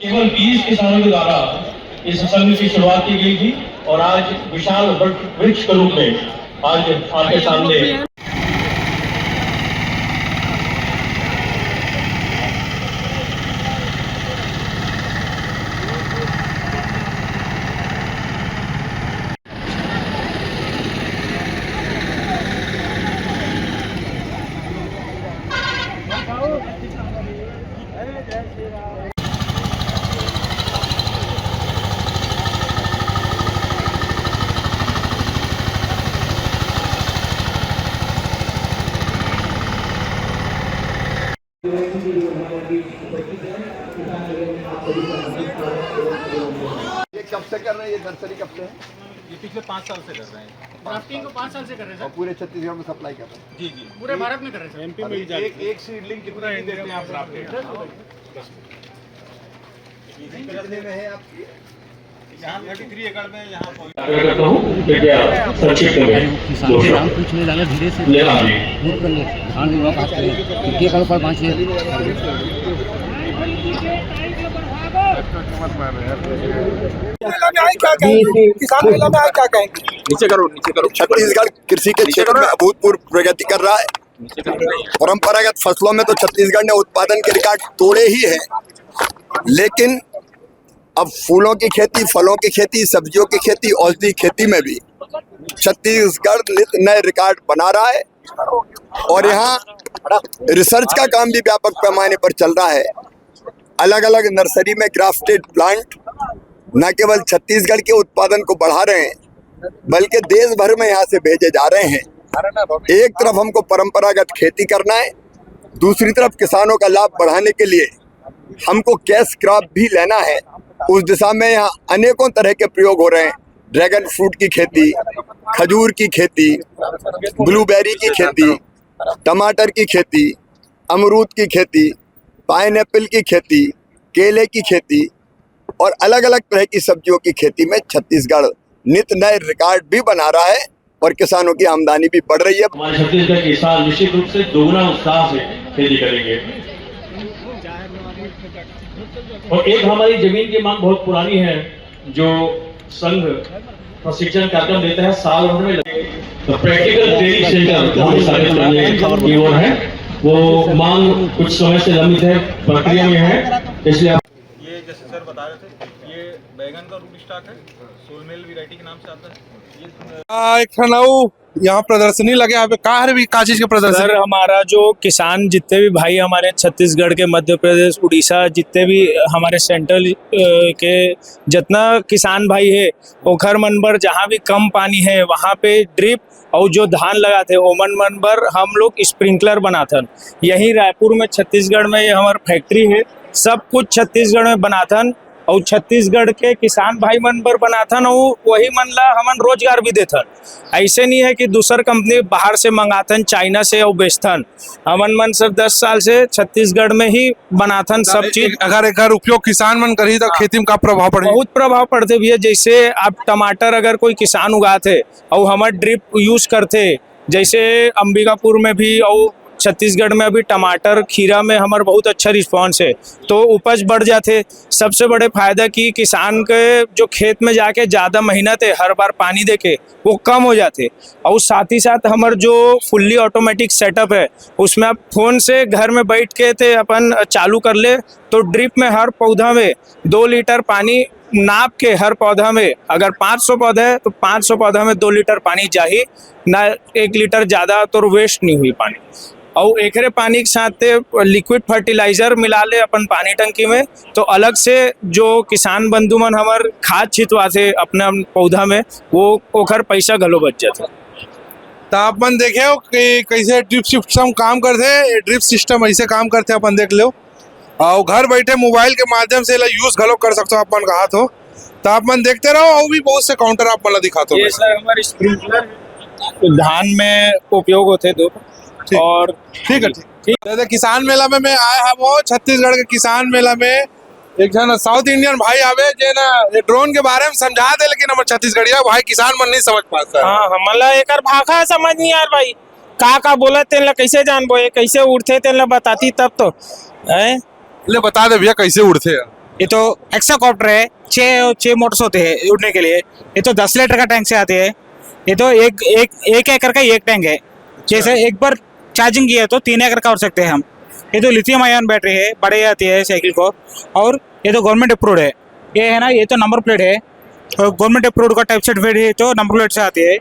केवल 20 किसानों के द्वारा इस संघ की शुरुआत की गई थी और आज विशाल वृक्ष के रूप में आज आपके सामने ये कब से कर रहे हैं? ये नर्सरी कब से है? ये पिछले 5 साल से कर रहे हैं। ग्राफ्टिंग को 5 साल से कर रहे हैं और पूरे छत्तीसगढ़ में सप्लाई कर रहे हैं। जी जी। पूरे भारत में कर रहे हैं एमपी में ही जाती है। एक सीडलिंग कितना देते हैं आप ग्राफ्टेड? कितने में है आपकी? यहाँ 33 एकड़ में यहाँ करता हूँ कृपया संक्षिप्त में पूछने जाना धीरे से ले आइए। दूर कर ले धान की बात करें के कल पर 5 किसान मेला में क्या कहेंगे? नीचे करो। छत्तीसगढ़ कृषि के क्षेत्र में अभूतपूर्व प्रगति कर रहा है। परंपरागत फसलों में तो छत्तीसगढ़ ने उत्पादन के रिकॉर्ड तोड़े ही हैं, लेकिन अब फूलों की खेती, फलों की खेती, सब्जियों की खेती, औषधि खेती में भी छत्तीसगढ़ नित नए रिकॉर्ड बना रहा है। और यहाँ रिसर्च का काम भी व्यापक पैमाने पर चल रहा है। अलग अलग नर्सरी में ग्राफ्टेड प्लांट न केवल छत्तीसगढ़ के उत्पादन को बढ़ा रहे हैं, बल्कि देश भर में यहाँ से भेजे जा रहे हैं। एक तरफ हमको परंपरागत खेती करना है, दूसरी तरफ किसानों का लाभ बढ़ाने के लिए हमको कैश क्रॉप भी लेना है। उस दिशा में यहाँ अनेकों तरह के प्रयोग हो रहे हैं। ड्रैगन फ्रूट की खेती, खजूर की खेती, ब्लूबेरी की खेती, टमाटर की खेती, अमरूद की खेती, पाइनएप्पल की खेती, केले की खेती और अलग अलग तरह की सब्जियों की खेती में छत्तीसगढ़ नित नए रिकॉर्ड भी बना रहा है और किसानों की आमदनी भी बढ़ रही है। हमारे छत्तीसगढ़ के किसान निश्चित रूप से दोगुना उत्साह से खेती करेंगे। और एक हमारी जमीन की मांग बहुत पुरानी है, जो संघ प्रशिक्षण कार्यक्रम देता है साल भर में लगे। तो प्रैक्टिकल ट्रेनिंग सेंटर हमारे सारे की ओर है, वो मांग कुछ समय से लंबित है, प्रक्रिया में है, इसलिए ये जैसे सर बता रहे थे, ये बैगन का रूट स्टॉक है, सोलमेल वैरायटी के नाम से आता है। ये एक यहाँ प्रदर्शनी लगे, यहाँ पे कहाँ भी का चीज के प्रदर्शनी? सर हमारा जो किसान जितने भी भाई हमारे छत्तीसगढ़ के, मध्य प्रदेश, उड़ीसा, जितने भी हमारे सेंट्रल के जितना किसान भाई है, ओखर मन बर जहाँ भी कम पानी है वहाँ पे ड्रिप और जो धान लगाते ओमन मन बर हम लोग स्प्रिंकलर बनाथन। यही रायपुर में छत्तीसगढ़ में ये हमारी फैक्ट्री है, सब कुछ छत्तीसगढ़ में बनाथन और छत्तीसगढ़ के किसान भाई मन बर बनाथन और वही मन ला हमन रोजगार भी देथन। ऐसे नहीं है कि दूसर कंपनी बाहर से मंगाथन, चाइना से और बेचथन। हमन मन सब 10 साल से छत्तीसगढ़ में ही बनाथन सब चीज। अगर उपयोग किसान मन करी तो खेती में का प्रभाव पड़े? बहुत प्रभाव पड़ते भैया। जैसे आप टमाटर अगर कोई किसान उगाते और हमारे ड्रिप यूज करते, जैसे अंबिकापुर में भी और छत्तीसगढ़ में अभी टमाटर, खीरा में हमारा बहुत अच्छा रिस्पांस है, तो उपज बढ़ जाते। सबसे बड़े फायदा कि किसान के जो खेत में जाके ज़्यादा मेहनत है हर बार पानी देके, वो कम हो जाते। और साथ ही साथ हमारा जो फुल्ली ऑटोमेटिक सेटअप है, उसमें आप फोन से घर में बैठ के थे अपन चालू कर ले, तो ड्रिप में हर पौधा में 2 लीटर पानी नाप के, हर पौधा में अगर 500 पौधा है तो 500 पौधा में 2 लीटर पानी चाहिए ना, 1 लीटर ज़्यादा तो वेस्ट नहीं हुई पानी। और एकरे पानी के साथ लिक्विड फर्टिलाइजर मिला ले अपन पानी टंकी में, तो अलग से जो किसान बंधु मन हमार खाद छिटवाते अपने पौधा में, वो ओखर पैसा घलो बच जाता। तो अपन देखे हो कि कैसे ड्रिप सिस्टम काम करते, ड्रिप सिस्टम ऐसे काम करते अपन देख लो, और घर बैठे मोबाइल के माध्यम से यूज घलो कर सकते हो अपन कहा तो अपन देखते रहो। और भी बहुत से काउंटर आप मतलब दिखाते हो। ये सर हमारे स्प्रिंकलर धान में उपयोग होते दो। और ठीक है। किसान मेला में मैं आया वो छत्तीसगढ़ के किसान मेला में एक जन साउथ इंडियन भाई आवे जे ना ड्रोन के बारे में समझा दे, लेकिन हमारे छत्तीसगढ़िया भाई किसान मन नहीं समझ पाता। हाँ, हमला एकर भाषा समझ नहीं यार भाई, का बोला तेन ला कैसे जानबो, कैसे उड़ते तेन ला बताती तब तो है। ले बता दे भैया कैसे उड़ते हैं। ये तो एक्साकॉप्टर है, छः मोटर्स होते हैं उड़ने के लिए। ये तो 10 लीटर का टैंक से आते हैं। ये तो एक एकड़ का एक टैंक है। जैसे एक बार चार्जिंग किया तो 3 एकड़ का कर सकते हैं हम। ये तो लिथियम आयन बैटरी है, बड़े आती है साइकिल को। और ये तो गवर्नमेंट अप्रूव्ड है। ये है ना, ये तो नंबर प्लेट है और गवर्नमेंट अप्रूव्ड का टाइप सर्टिफिकेट है, तो नंबर प्लेट से आती है।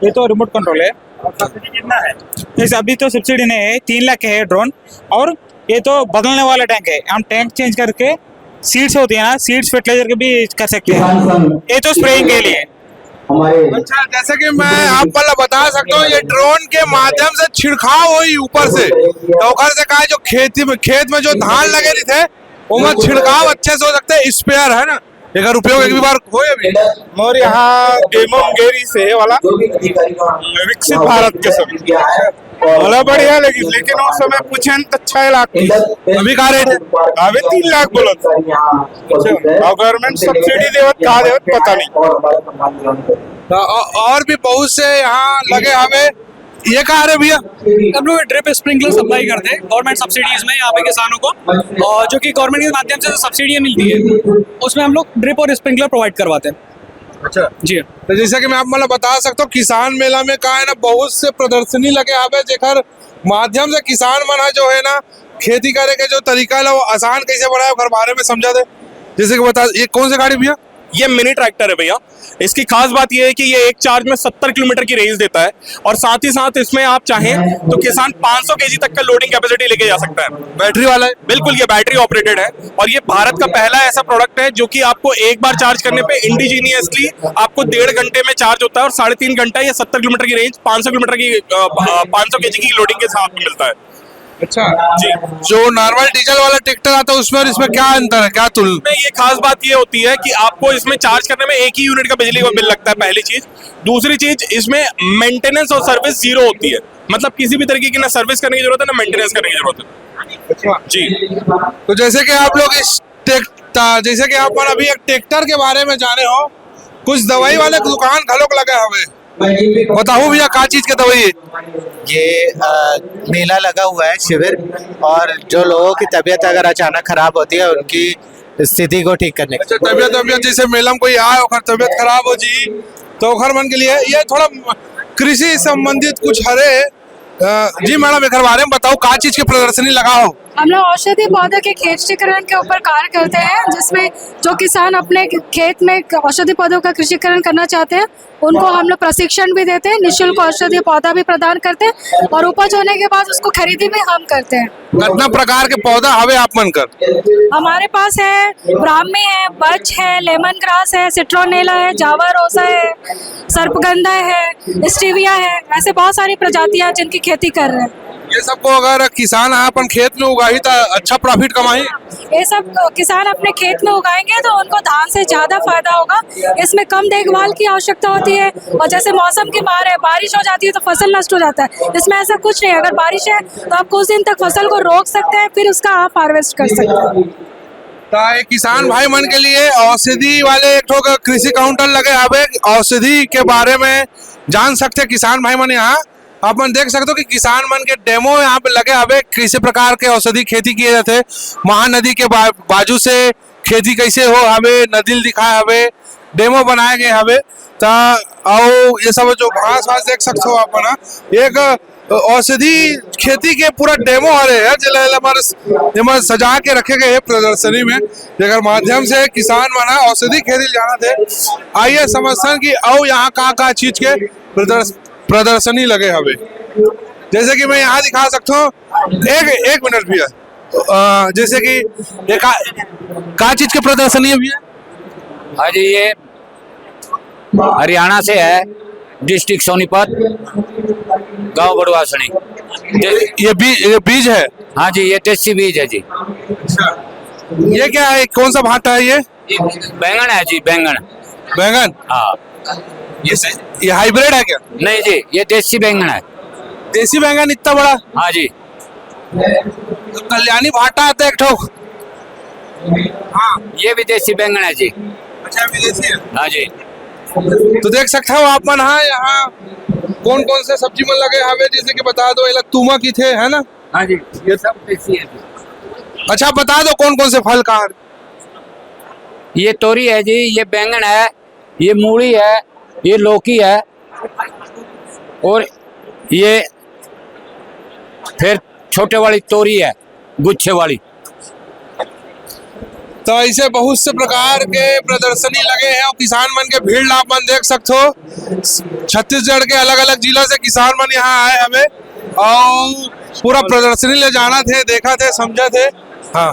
ये तो रिमोट कंट्रोल है। कितना है इस? अभी तो सब्सिडी नहीं है, 3 लाख है ड्रोन। और ये तो बदलने वाला टैंक है, हम टैंक चेंज करके सीड्स होती है ना, सीड्स फर्टिलाइजर के भी कर सकते हैं। ये तो स्प्रेइंग के लिए। अच्छा, जैसे कि मैं आप मतलब बता सकता हूँ, ये ड्रोन के माध्यम से छिड़काव हुई ऊपर से, तो ऊपर से कहा जो खेत में जो धान लगे नहीं थे वो में छिड़काव अच्छे से हो सकते हैं। स्पेयर है ना, अगर उपयोग एक भी बार हो अभी मोर यहाँ गेरी से है वाला विकसित भारत के समय वाला बढ़िया लगी, लेकिन उस समय पूछे तो 6 लाख की। अभी का रेट है? अभी 3 लाख बोला था। और गवर्नमेंट सब्सिडी देवत कहा देवत पता नहीं। तो और भी बहुत से यहाँ लगे हमें। ये कहा रहे भैया? हम लोग ड्रिप स्प्रिंकलर सप्लाई करते हैं गवर्नमेंट सब्सिडीज में यहाँ पे किसानों को, और जो कि गवर्नमेंट के माध्यम से सब्सिडी मिलती है उसमें हम लोग ड्रिप और स्प्रिंकलर प्रोवाइड करवाते हैं। अच्छा जी, तो जैसे कि मैं आप मतलब बता सकता हूँ, किसान मेला में कहा है ना, बहुत से प्रदर्शनी लगे हवे जेकर माध्यम से किसान मन जो है ना, खेती करे के जो तरीका है वो आसान कैसे बढ़ाए घर बारे में समझा दे। जैसे कि बता, ये कौन सी गाड़ी भैया? ये मिनी ट्रैक्टर है भैया। इसकी खास बात ये है कि ये एक चार्ज में 70 किलोमीटर की रेंज देता है, और साथ ही साथ इसमें आप चाहें तो किसान 500 केजी तक का लोडिंग कैपेसिटी लेके जा सकता है। बैटरी वाला है? बिल्कुल, ये बैटरी ऑपरेटेड है, और ये भारत का पहला ऐसा प्रोडक्ट है जो कि आपको एक बार चार्ज करने पे इंडिजीनियसली आपको 1.5 घंटे में चार्ज होता है, और 3.5 घंटा ये 70 किलोमीटर की रेंज 500 किलोमीटर की 500 केजी की लोडिंग के साथ मिलता है। अच्छा जी, जो नॉर्मल डीजल वाला ट्रैक्टर आता है उसमें और इसमें क्या अंतर है, क्या तुलना? में ये खास बात ये होती है कि आपको इसमें चार्ज करने में 1 ही यूनिट का बिजली का बिल लगता है, पहली चीज। दूसरी चीज, इसमें मेंटेनेंस और सर्विस 0 होती है, मतलब किसी भी तरीके की ना सर्विस करने की जरूरत है ना मेंटेनेंस करने की जरूरत है। अच्छा जी, तो जैसे कि आप लोग जैसे कि आप अभी एक ट्रैक्टर के बारे में जाने हो, कुछ दवाई वाले दुकान घलोक लगे हवे, बताओ भैया क्या चीज के दवाई है? ये मेला लगा हुआ है, शिविर, और जो लोगों की तबीयत अगर अचानक खराब होती है उनकी स्थिति को ठीक करने अच्छा, तबीयत जैसे मेला में कोई आए और तबीयत खराब हो जी, तो घर मन के लिए ये थोड़ा कृषि संबंधित कुछ हरे। जी मैडम, एक बारे में बताओ, क्या चीज की प्रदर्शनी लगाओ? हम लोग औषधि पौधों के खेतीकरण के ऊपर कार्य करते हैं, जिसमें जो किसान अपने खेत में औषधि पौधों का कृषिकरण करना चाहते हैं उनको हम लोग प्रशिक्षण भी देते हैं, निःशुल्क औषधि पौधा भी प्रदान करते हैं, और उपज होने के बाद उसको खरीदी भी हम करते हैं। कितना प्रकार के पौधा हवे आप मन कर? हमारे पास है ब्राह्मी है, बच है, लेमन ग्रास है, सिट्रोनेला है, जावा रोसा है, सर्पगंधा है, स्टीविया है, ऐसे बहुत सारी प्रजातियां जिनकी खेती कर रहे हैं। ये सबको अगर किसान अपन खेत में उगाही तो अच्छा प्रॉफिट कमाई? ये सब किसान अपने खेत में उगाएंगे तो उनको धान से ज्यादा फायदा होगा। इसमें कम देखभाल की आवश्यकता होती है, और जैसे मौसम की मार है, बारिश हो जाती है तो फसल नष्ट हो जाता है। इसमें ऐसा कुछ नहीं है, अगर बारिश है तो आप कुछ दिन तक फसल को रोक सकते हैं, फिर उसका आप हार्वेस्ट कर सकते हैं। तो किसान भाई मन के लिए औषधि वाले एक ठो कृषि काउंटर लगे हवे, औषधि के बारे में जान सकते किसान भाई मन। यहाँ अपन देख सकते हो कि किसान मन के डेमो यहाँ पे लगे हवे, किसी प्रकार के औषधि खेती किए जाते, महानदी के बाजू से खेती कैसे हो हवे, नदी दिखाए हवे, डेमो बनाए गए हवे। तो ये सब जो घास वास देख सकते हो अपन, एक औषधि खेती के पूरा डेमो हरे है जो सजा के रखे गए है प्रदर्शनी में, जेकर माध्यम से किसान मना औषधि खेती जाना थे। आइए समझते कि आओ यहाँ का चीज के प्रदर्शनी लगे हवे। जैसे कि मैं यहाँ दिखा सकता हूँ, एक मिनट भैया, जैसे कि का चीज के प्रदर्शनी है भैया? हाँ जी, ये हरियाणा से है, डिस्ट्रिक्ट सोनीपत, गांव बड़वासनी। ये बीज है? हाँ जी, ये देसी बीज है जी। अच्छा, ये क्या है, कौन सा भाटा है ये? बैंगन है जी, बैंगन। हाँ, ये हाइब्रिड है क्या? नहीं जी, ये देसी बैंगन है। देसी बैंगन इतना बड़ा? हाँ जी। तो कल्याणी भाटा आता है एक ठो। हाँ, ये भी देसी बैंगन है जी। अच्छा, विदेशी है? हाँ जी। तो देख सकते हो आप मन, हाँ यहाँ कौन कौन से सब्जी मन लगे हवे, जैसे कि बता दो, ये तुमा की थे है ना? हाँ जी, ये सब देसी है। अच्छा, बता दो कौन कौन से फल का? ये तोरी है जी, ये बैंगन है, ये मूली है, ये लौकी है, और ये फिर छोटे वाली तोरी है, गुच्छे वाली। तो ऐसे बहुत से प्रकार के प्रदर्शनी लगे हैं और किसान मन के भीड़ आप मन देख सकते हो। छत्तीसगढ़ के अलग अलग जिलों से किसान मन यहाँ आए हमें और पूरा प्रदर्शनी ले जाना थे, देखा थे, समझा थे। हाँ,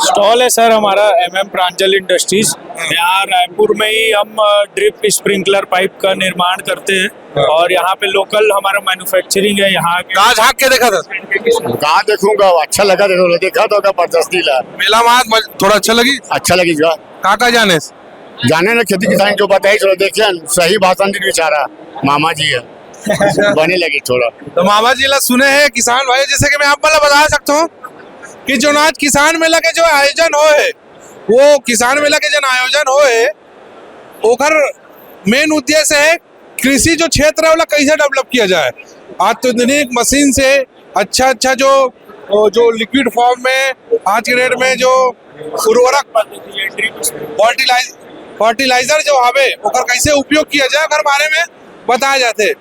स्टॉल है सर हमारा MM प्रांजल इंडस्ट्रीज। यहाँ रायपुर में ही हम ड्रिप स्प्रिंकलर पाइप का निर्माण करते हैं और यहाँ पे लोकल हमारा मैन्युफैक्चरिंग है। यहाँ कहाँ झाँक के देखा था? कहाँ देखूंगा, अच्छा लगा, देखा तो क्या प्रदर्शनी ला मेला में थोड़ा अच्छा लगी, अच्छा लगी। काका जाने ना खेती किसान जो बताई थोड़ा देखिए, सही भाषण दी बेचारा मामा जी है बने लगी थोड़ा। तो मामा जी ला सुने हैं किसान भाई, जैसे कि मैं आप वाला बता सकता हूँ कि जो आज किसान मेला के जो आयोजन हो है, वो किसान मेला के जो आयोजन हो है, ओकर मेन उद्देश्य है कृषि जो क्षेत्र है वाला कैसे डेवलप किया जाए। आधुनिक मशीन से अच्छा जो लिक्विड फॉर्म में आज के डेट में जो उर्वरक फर्टिलाइजर जो हवे ओकर कैसे उपयोग किया जाए ओकर बारे में बताया जाते।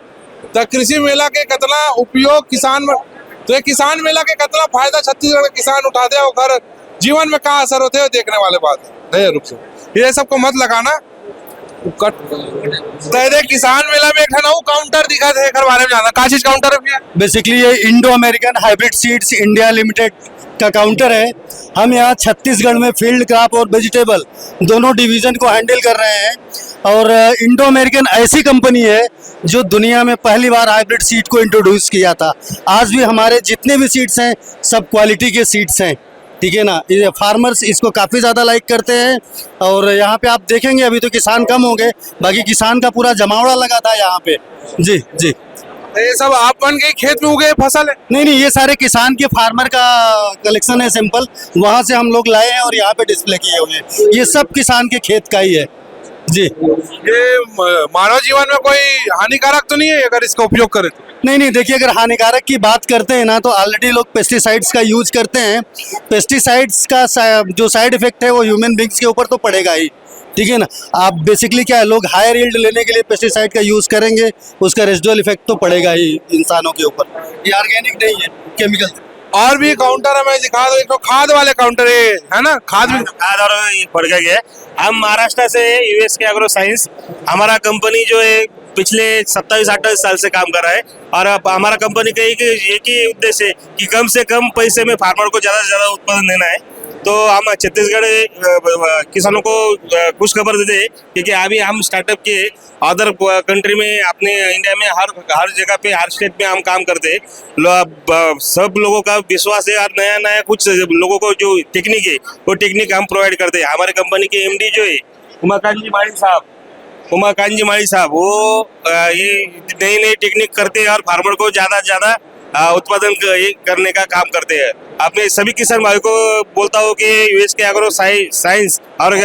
तो कृषि मेला के कितना उपयोग किसान, तो ये किसान मेला के कितना फायदा छत्तीसगढ़ के किसान उठाते हैं और जीवन में क्या असर होते हैं देखने वाले बात है। रुक से ये सबको मत लगाना। किसान मेला में एक काउंटर दिखा थे, बारे में जाना का चीज काउंटर है? बेसिकली ये Indo American hybrid seeds India limited का काउंटर है। हम यहाँ छत्तीसगढ़ में फील्ड क्रॉप और वेजिटेबल दोनों डिवीजन को हैंडल कर रहे हैं और इंडो अमेरिकन ऐसी कंपनी है जो दुनिया में पहली बार हाइब्रिड सीड को इंट्रोड्यूस किया था। आज भी हमारे जितने भी सीड्स हैं सब क्वालिटी के सीड्स हैं, ठीक है ना। ये फार्मर्स इसको काफ़ी ज़्यादा लाइक करते हैं और यहाँ पे आप देखेंगे अभी तो किसान कम हो गए, बाकी किसान का पूरा जमावड़ा लगा था यहाँ पे। जी जी, ये सब आप बन के खेत में उगे फसल है? नहीं, ये सारे किसान के फार्मर का कलेक्शन है, सैंपल वहाँ से हम लोग लाए हैं और यहाँ पे डिस्प्ले किए हुए हैं। ये सब किसान के खेत का ही है जी। ये मानव जीवन में कोई हानिकारक तो नहीं है अगर इसका उपयोग करें तो? नहीं, देखिए अगर हानिकारक की बात करते हैं ना तो ऑलरेडी लोग पेस्टिसाइड्स का यूज करते हैं। पेस्टिसाइड्स का जो साइड इफेक्ट है वो ह्यूमन बींग्स के ऊपर तो पड़ेगा ही, ठीक है ना। आप बेसिकली क्या है, लोग हायर यील्ड लेने के लिए पेस्टिसाइड का यूज करेंगे, उसका रेसिडुअल इफेक्ट तो पड़ेगा ही इंसानों के ऊपर। ये ऑर्गेनिक नहीं है, केमिकल। और भी काउंटर है, मैं दिखा दूं, खाद वाले काउंटर है ना, खाद और पड़ गए। हम महाराष्ट्र से यूएस के एग्रो साइंस, हमारा कंपनी जो है पिछले 27-28 साल से काम कर रहा है और हमारा कंपनी का एक ही उद्देश्य है कि कम से कम पैसे में फार्मर को ज़्यादा से ज़्यादा उत्पादन देना है। तो हम छत्तीसगढ़ किसानों को खुश खबर देते हैं क्योंकि अभी हम स्टार्टअप के अदर कंट्री में, अपने इंडिया में हर जगह पे, हर स्टेट में हम काम करते हैं। सब लोगों का विश्वास है और नया कुछ लोगों को जो टेक्निक है वो टेक्निक हम प्रोवाइड करते हैं। हमारे कंपनी के MD जो है उमाकांत जी माली साहब वो ये नई टेक्निक करते हैं और फार्मर को ज़्यादा से ज़्यादा उत्पादन करने का काम करते हैं। अपने सभी किसान भाई को बोलता हूँ कि यूएस के एग्रो साइंस और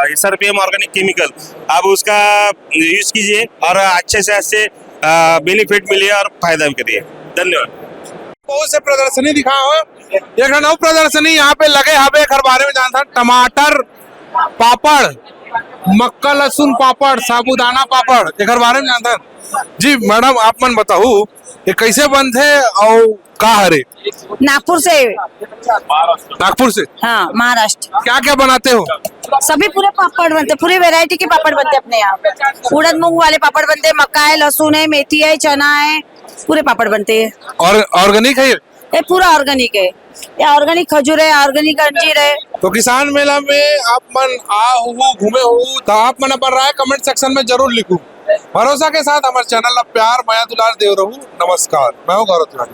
SRPM ऑर्गेनिक केमिकल आप उसका यूज कीजिए और अच्छे से अच्छे बेनिफिट मिलिए और फायदा भी करिए। धन्यवाद। बहुत से प्रदर्शनी दिखा हो, एक नव प्रदर्शनी यहाँ पे लगे हवे घर बारे में जानता। टमाटर पापड़, मक्का लहसुन पापड़, साबुदाना पापड़, एक बारे में जानता जी। मैडम आप मन बताओ ये कैसे बंद है और का हरे? नागपुर से। हाँ, महाराष्ट्र। क्या क्या बनाते हो? सभी पूरे पापड़ बनते, पूरी वैरायटी के पापड़ बनते अपने यहाँ। उड़द मूंग वाले पापड़ बनते हैं, मक्का है, लहसुन है, मेथी है, चना है, पूरे पापड़ बनते हैं। और ऑर्गेनिक है ये पूरा ऑर्गेनिक है। ये ऑर्गेनिक खजूर है, ऑर्गेनिक अंजीर है। तो किसान मेला में आप मन घूमे हो तो आप मन अपन राय कमेंट सेक्शन में जरूर लिखो। भरोसा के साथ हमारे चैनल प्यार माया दुलार देव रहू। नमस्कार, मैं हूँ गौरव तिवारी।